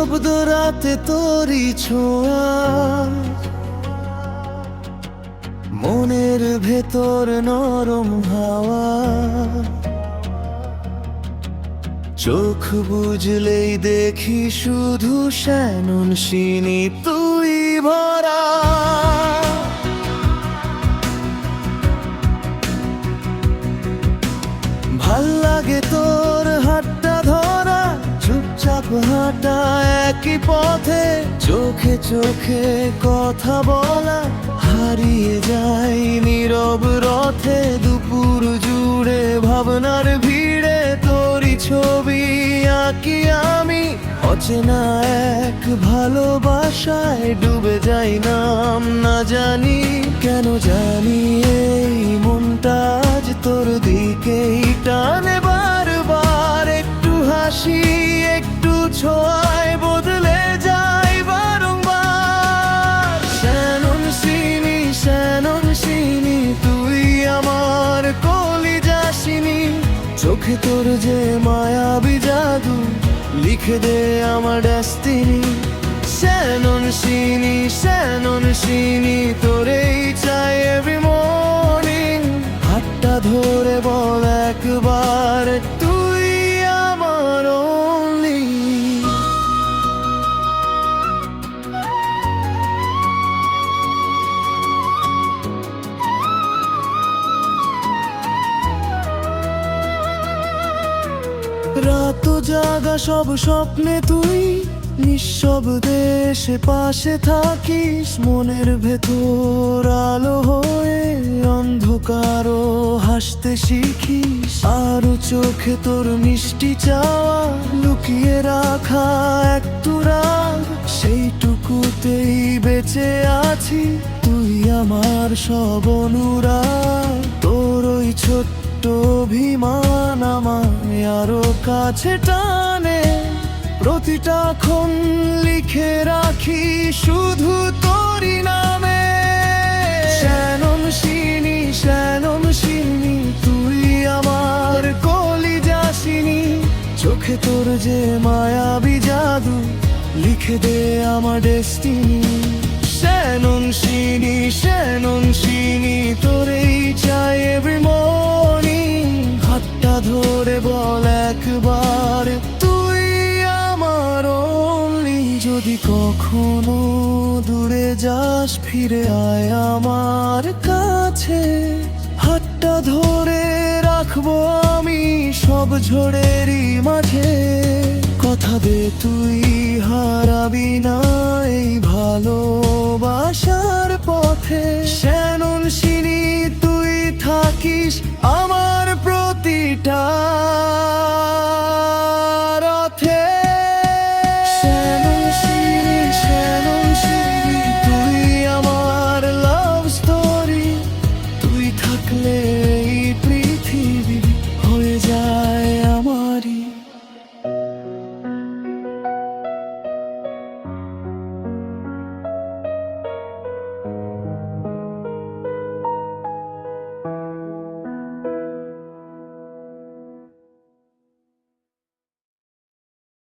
নিঃশব্দ রাতে তোরই ছোঁয়া, মনের ভেতর নরম হাওয়া। চোখ বুঝলেই দেখি শুধু শ্যানন শিনি তুই ভরা। ভাল লাগে তোর হাতটা ধরা, চুপচাপ হাঁটা একই পথে, চোখে চোখে কথা বলা, হারিয়ে যাই নীরব রথে। দুপুর জুড়ে ভাবনার ভিড়ে তোরই ছবি আঁকি আমি, অচেনা এক ভালোবাসায় ডুবে যাই নাম না জানি কেন। জানি এই মনটা আজ তোর দিকেই টানে বারবার, একটু হাসি একটু ছোঁয়ায় বদলে যায় বারংবার। শ্যানন শিনি তুই আমার কলিজাসিনী, চোখে তোর যে মায়াবী জাদু লিখে দে আমার ডেস্টিনি। শ্যানন শিনি তোরেই চাই এভরি মর্নিং, হাতটা ধরে বল একবার তুই আমার only। রাত জাগা সব স্বপ্নে তুই নিঃশব্দে এসে পাশে থাকিস, মনের ভেতর আলো হয়ে অন্ধকারও হাসতে শিখিস। আরো চোখে তোর মিষ্টি চাওয়া, লুকিয়ে রাখা একটু রাগ, সেইটুকুতেই বেঁচে আছি। তুই আমার সব অনুরাগ, তোর ওই ছোট্ট অভিমান আমায় আরো কাছে টানে। প্রতিটা ক্ষণ লিখে রাখি শুধু তোরই নামে। শ্যানন শিনি তুই আমার কলিজাসিনী, চোখে তোর যে মায়াবী জাদু লিখে দে আমার ডেস্টিনি। শ্যানন শিনি তোরেই চাই এভরি মর্নিং, হাতটা ধরে বল একবার তুই আমার only। যদি কখনো দূরে যাস ফিরে আয় আমার কাছে, হাতটা ধরে রাখবো আমি সব ঝড়েরই মাঝে। কথা দে তুই হারাবি না এই ভালোবাসার পথে। শ্যানন শিনি তুই থাকিস আমার